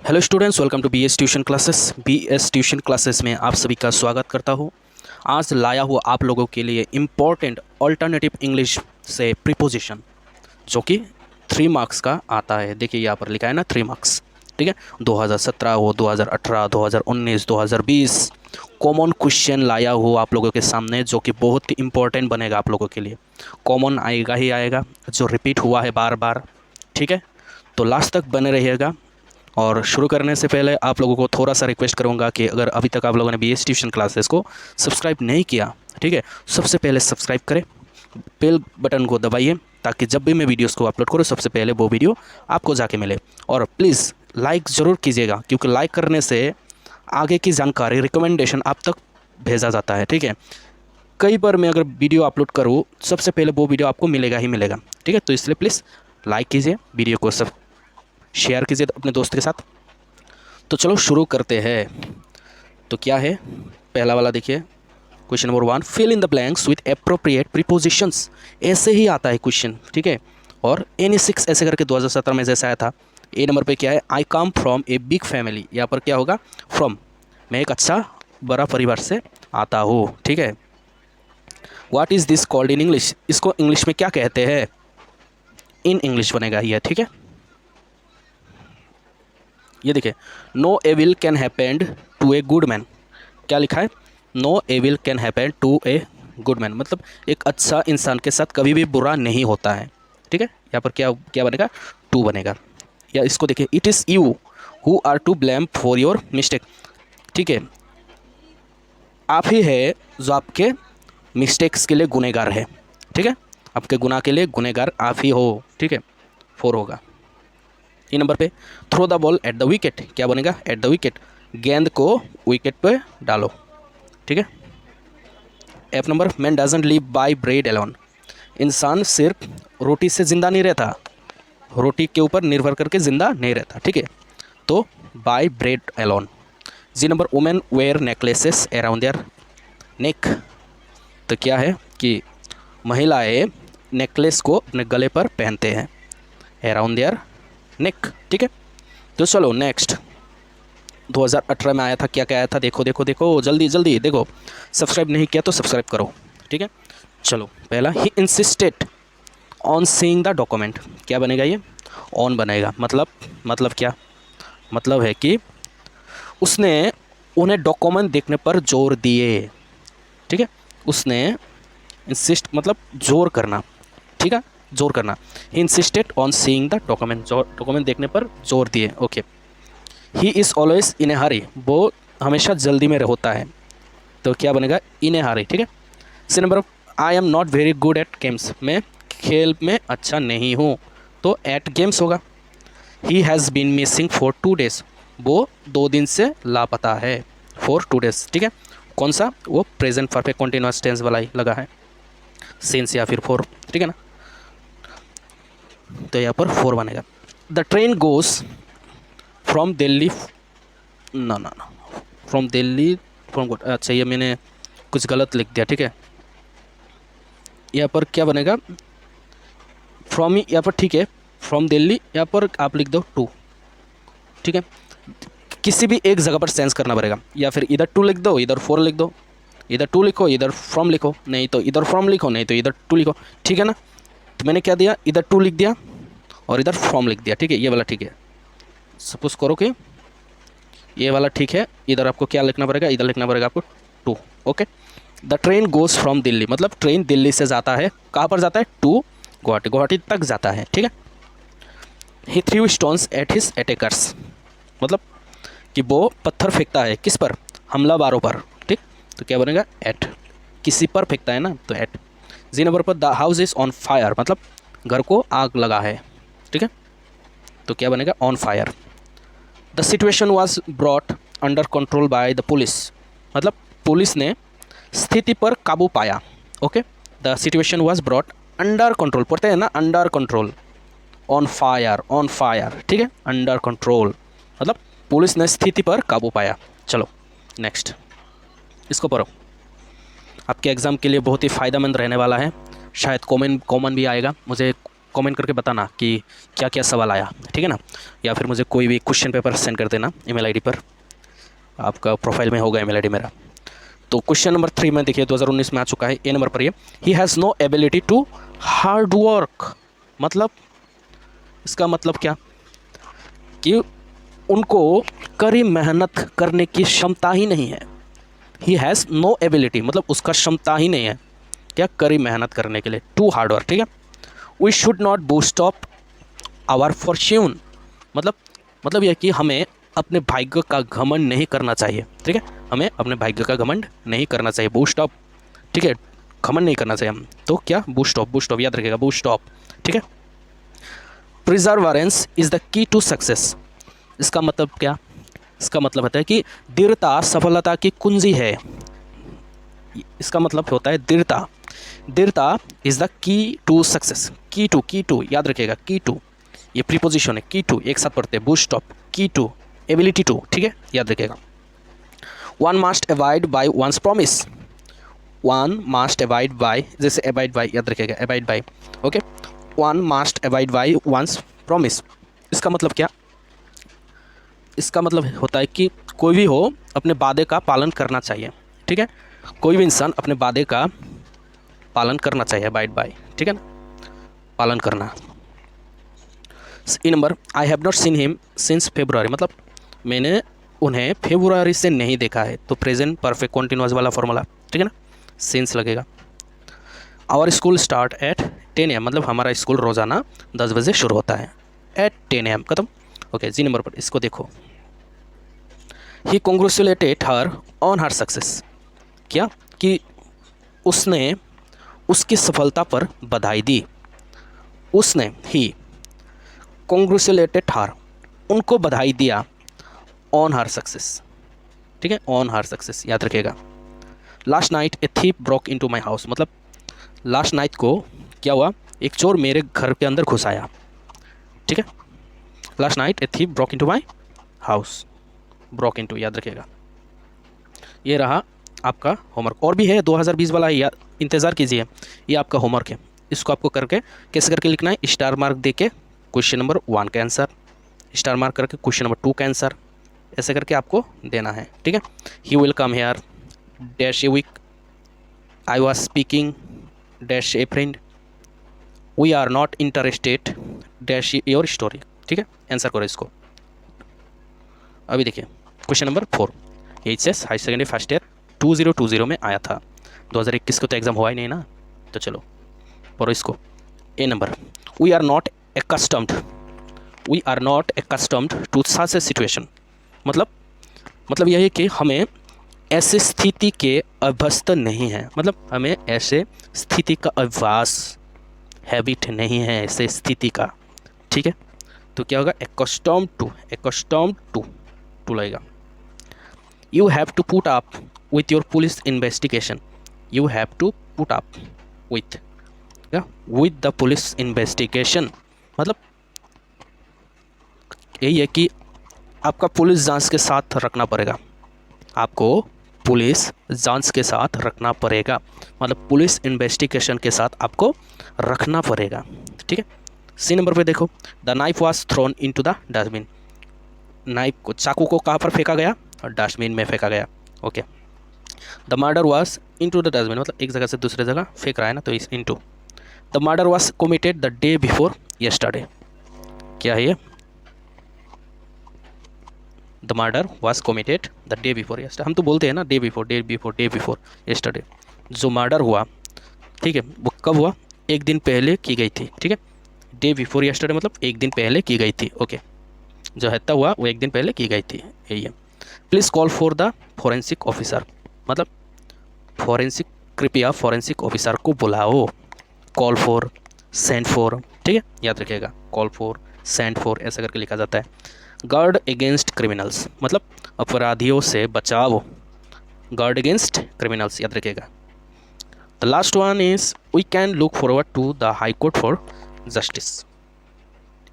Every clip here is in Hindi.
Hello students, welcome to BS tuition classes. BS tuition classes में आप सभी का स्वागत करता हूँ। आज लाया हुआ आप लोगों के लिए इम्पॉर्टेंट अल्टरनेटिव इंग्लिश से प्रीपोजिशन, जो कि 3 मार्क्स का आता है। देखिए यहाँ पर लिखा है ना 3 मार्क्स, ठीक है। 2017 हो, 2018, 2019, 2020 कॉमन क्वेश्चन लाया हुआ आप लोगों के सामने, जो कि बहुत ही इंपॉर्टेंट बनेगा आप लोगों के लिए। कॉमन आएगा ही आएगा, जो रिपीट हुआ है बार बार, ठीक है। तो लास्ट तक बने रहिएगा। और शुरू करने से पहले आप लोगों को थोड़ा सा रिक्वेस्ट करूंगा कि अगर अभी तक आप लोगों ने बीएस ट्यूशन क्लासेस को सब्सक्राइब नहीं किया, ठीक है, सबसे पहले सब्सक्राइब करें, बेल बटन को दबाइए, ताकि जब भी मैं वीडियोस को अपलोड करूँ सबसे पहले वो वीडियो आपको जाके मिले। और प्लीज़ लाइक ज़रूर कीजिएगा, क्योंकि लाइक करने से आगे की जानकारी रिकमेंडेशन आप तक भेजा जाता है, ठीक है। कई बार मैं अगर वीडियो अपलोड करूँ सबसे पहले वो वीडियो आपको मिलेगा ही मिलेगा, ठीक है। तो इसलिए प्लीज़ लाइक कीजिए, वीडियो को सब शेयर कीजिए अपने दोस्त के साथ। तो चलो शुरू करते हैं। तो क्या है पहला वाला, देखिए question number 1, fill in the blanks with appropriate prepositions. ऐसे ही आता है क्वेश्चन, ठीक है। और एनी 6 ऐसे करके 2017 में जैसा आया था। ए नंबर पे क्या है, I come from a big family. यहाँ पर क्या होगा, फ्रॉम, मैं एक अच्छा बड़ा परिवार से आता हूँ, ठीक है। What is this called in English, इसको इंग्लिश में क्या कहते हैं, इन इंग्लिश बनेगा ये, ठीक है। ये देखिए, no evil can happened to a good man. क्या लिखा है, no evil can happened to a good man, मतलब एक अच्छा इंसान के साथ कभी भी बुरा नहीं होता है, ठीक है। यहाँ पर क्या क्या बनेगा, टू बनेगा। या इसको देखिए, it is you who are to blame for your mistake, ठीक है। आप ही है जो आपके मिस्टेक्स के लिए गुनहगार है, ठीक है। आपके गुनाह के लिए गुनहगार आप ही हो, ठीक है। 4 होगा। ई नंबर पे, throw the ball at the wicket. क्या बनेगा, एट द विकेट, गेंद को विकेट पे डालो, ठीक है। F number, man doesn't live by bread alone. इंसान सिर्फ रोटी से ज़िंदा नहीं रहता, रोटी के ऊपर निर्भर करके ज़िंदा नहीं रहता, ठीक है। तो by bread alone. G number, women wear necklaces around their neck. तो क्या है कि महिलाएं नेकलेस को अपने गले पर पहनते हैं, अराउंड देयर नेक, ठीक है। तो चलो नेक्स्ट, 2018 में आया था, क्या क्या आया था, देखो देखो देखो, जल्दी जल्दी देखो। सब्सक्राइब नहीं किया तो सब्सक्राइब करो, ठीक है। चलो पहला, ही insisted on seeing the document. क्या बनेगा ये, ऑन बनेगा। मतलब क्या, मतलब है कि उसने उन्हें डॉक्यूमेंट देखने पर जोर दिए, ठीक है। उसने इंसिस्ट मतलब जोर करना, ठीक है, जोर करना। He insisted on seeing the document, document देखने पर जोर दिए, okay. He is always in a hurry, वो हमेशा जल्दी में होता है, तो क्या बनेगा, इन ए हरी, ठीक है। C number, I am not very good at games, मैं खेल में अच्छा नहीं हूँ, तो एट गेम्स होगा। He has been missing for 2 days, वो 2 दिन से लापता है, फॉर 2 डेज, ठीक है। कौन सा, वो प्रेजेंट परफेक्ट कंटिन्यूअस टेंस वाला ही लगा है, सिंस या फिर फॉर, ठीक है ना। तो यहाँ पर 4 बनेगा। The train goes from Delhi, ना ना ना, फ्रॉम दिल्ली फ्रॉम, अच्छा ये मैंने कुछ गलत लिख दिया, ठीक है। यहाँ पर क्या बनेगा, फ्रॉम, यहाँ पर ठीक है, फ्रॉम दिल्ली, यहाँ पर आप लिख दो टू, ठीक है। किसी भी एक जगह पर सेंस करना पड़ेगा, या फिर इधर टू लिख दो, इधर 4 लिख दो, इधर टू लिखो, इधर फ्रॉम लिखो, नहीं तो इधर फ्रॉम लिखो, नहीं तो इधर टू लिखो, ठीक है ना। तो मैंने क्या दिया, इधर टू लिख दिया और इधर फ्रॉम लिख दिया, ठीक है। ये वाला ठीक है, सपोज करो कि ये वाला ठीक है, इधर आपको क्या लिखना पड़ेगा, इधर लिखना पड़ेगा आपको to, okay. The train goes from Delhi, मतलब ट्रेन दिल्ली से जाता है, कहाँ पर जाता है, टू गुवाहाटी, गुवाहाटी तक जाता है, ठीक है। He threw stones at his attackers, मतलब कि वो पत्थर फेंकता है किस पर, हमलावारों पर, ठीक। तो क्या बनेगा, एट, किसी पर फेंकता है ना, तो एट। जी नंबर पर, the house is on fire, मतलब घर को आग लगा है, ठीक है। तो क्या बनेगा, on fire. The situation was brought under control by the police, मतलब पुलिस ने स्थिति पर काबू पाया, okay. The situation was brought under control, पढ़ते हैं ना, अंडर कंट्रोल, ऑन फायर, ठीक है, अंडर कंट्रोल, मतलब पुलिस ने स्थिति पर काबू पाया। चलो नेक्स्ट, इसको पढ़ो, आपके एग्ज़ाम के लिए बहुत ही फ़ायदेमंद रहने वाला है, शायद कॉमन भी आएगा, मुझे कमेंट करके बताना कि क्या क्या सवाल आया, ठीक है ना। या फिर मुझे कोई भी क्वेश्चन पेपर सेंड कर देना ईमेल आईडी पर, आपका प्रोफाइल में होगा ईमेल आईडी मेरा। तो क्वेश्चन नंबर 3 में देखिए 2019 में आ चुका है, ए नंबर पर ये, he has no ability to hard work. मतलब इसका मतलब क्या कि उनको कड़ी मेहनत करने की क्षमता ही नहीं है। ही हैज़ नो एबिलिटी मतलब उसका क्षमता ही नहीं है क्या, कड़ी मेहनत करने के लिए, टू हार्ड वर्क, ठीक है। We should not boost up our fortune मतलब यह कि हमें अपने भाग्य का घमंड नहीं करना चाहिए, ठीक है। हमें अपने भाग्य का घमंड नहीं करना चाहिए, बूस्ट अप, ठीक है, घमंड नहीं करना चाहिए हम। तो क्या, बूस्ट अप याद रखिएगा, बूस्ट अप, ठीक है। Perseverance is the key to success. इसका मतलब क्या, इसका मतलब होता है कि दृढ़ता सफलता की कुंजी है। इसका मतलब होता है दृढ़ता is the key to success. Key to याद रखिएगा, की टू ये प्रीपोजिशन है, की टू एक साथ पढ़ते हैं, boost up, key to, ability to, ठीक है, याद रखिएगा। One must avoid by one's promise. One must avoid by, जैसे अवॉइड बाय याद रखिएगा, avoid by, okay. One must avoid by one's promise. इसका मतलब क्या, इसका मतलब होता है कि कोई भी हो अपने वादे का पालन करना चाहिए, ठीक है। कोई भी इंसान अपने वादे का पालन करना चाहिए, अवॉइड बाय, ठीक है ना, पालन करना। E number, I have not seen him since February. मतलब मैंने उन्हें फेब्रुआरी से नहीं देखा है। तो प्रेजेंट परफेक्ट कॉन्टिन्यूअस वाला फॉर्मूला, ठीक है ना, सिंस लगेगा। Our school start at 10 AM मतलब हमारा स्कूल रोज़ाना 10 बजे शुरू होता है, एट 10 AM खत्म, ओके। जी नंबर पर इसको देखो, he congratulated her on her success. क्या कि उसने उसकी सफलता पर बधाई दी। उसने ही कॉन्ग्रेचुलेटेड हर उनको बधाई दिया, ऑन हर सक्सेस, ठीक है, ऑन हर सक्सेस याद रखिएगा। Last night A thief broke into my house मतलब लास्ट नाइट को क्या हुआ, एक चोर मेरे घर के अंदर घुस आया, ठीक है। Last night A thief broke into my house, broke into याद रखिएगा। ये रहा आपका होमवर्क, और भी है 2020 वाला, या इंतज़ार कीजिए, ये आपका होमवर्क है। इसको आपको करके कैसे करके लिखना है, स्टार मार्क दे के क्वेश्चन नंबर 1 का आंसर, स्टार मार्क करके क्वेश्चन नंबर 2 का आंसर, ऐसे करके आपको देना है, ठीक है। He will come here dash a week, I was speaking dash a friend, we are not interested dash your story, ठीक है, आंसर करो इसको। अभी देखिए question number 4, HS high secondary first year 2020 में आया था, 2021 को तो एग्ज़ाम हुआ ही नहीं ना। तो चलो पढ़ो इसको। A number, we are not accustomed to such a situation. मतलब यह है कि हमें ऐसे स्थिति के अभ्यस्त नहीं हैं, मतलब हमें ऐसे स्थिति का अभ्यास, हैबिट नहीं है ऐसे स्थिति का, ठीक है। तो क्या होगा, accustomed to लगेगा। You have to put up with your police investigation. You have to put up with the police investigation मतलब यही है कि आपका पुलिस जांच के साथ रखना पड़ेगा, आपको पुलिस जांच के साथ रखना पड़ेगा, मतलब पुलिस इन्वेस्टिगेशन के साथ आपको रखना पड़ेगा, ठीक है। सी नंबर पे देखो, the knife was throne into the dustbin. Knife को, चाकू को कहाँ पर फेंका गया, और डस्टबिन में फेंका गया, okay. The murder was into the dustbin मतलब एक जगह से दूसरे जगह फेंक रहा है ना, तो इस into. The murder was committed the day before yesterday. क्या है ये, the murder was committed the day before yesterday. हम तो बोलते हैं ना डे बिफोर यस्टरडे। जो मर्डर हुआ, ठीक है, वो कब हुआ, एक दिन पहले की गई थी, ठीक है। डे बिफोर यस्टरडे मतलब एक दिन पहले की गई थी, ओके। जो हत्या हुआ वो एक दिन पहले की गई थी, यही है। Please call for the forensic officer मतलब फॉरेंसिक, कृपया फॉरेंसिक ऑफिसर को बुलाओ। कॉल फॉर, सेंड फॉर, ठीक है, याद रखिएगा, कॉल फॉर, सेंड फॉर ऐसा करके लिखा जाता है। गार्ड अगेंस्ट क्रिमिनल्स मतलब अपराधियों से बचाव, गार्ड अगेंस्ट क्रिमिनल्स याद रखिएगा। The last one is we can look forward to the high court for justice.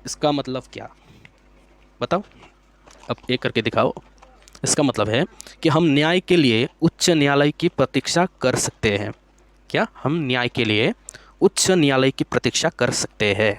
इसका मतलब क्या बताओ, अब एक करके दिखाओ। इसका मतलब है कि हम न्याय के लिए उच्च न्यायालय की प्रतीक्षा कर सकते हैं। क्या, हम न्याय के लिए उच्च न्यायालय की प्रतीक्षा कर सकते हैं।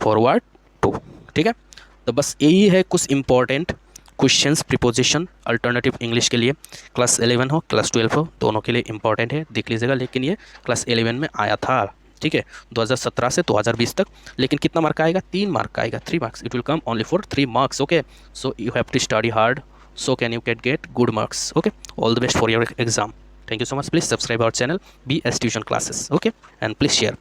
फॉरवर्ड टू, ठीक है। तो बस यही है कुछ important questions preposition alternative English के लिए। क्लास 11 हो क्लास 12 हो, दोनों के लिए इंपॉर्टेंट है, देख लीजिएगा। लेकिन ये क्लास 11 में आया था, ठीक है, 2017 से 2020 तक। लेकिन कितना मार्क आएगा? 3 मार्क का आएगा, 3 marks. It will come only for 3 marks, okay. So you have to study hard, so can you get good marks, okay? All the best for your exam. Thank you so much. Please subscribe our channel BS Tuition Classes, okay, and please share.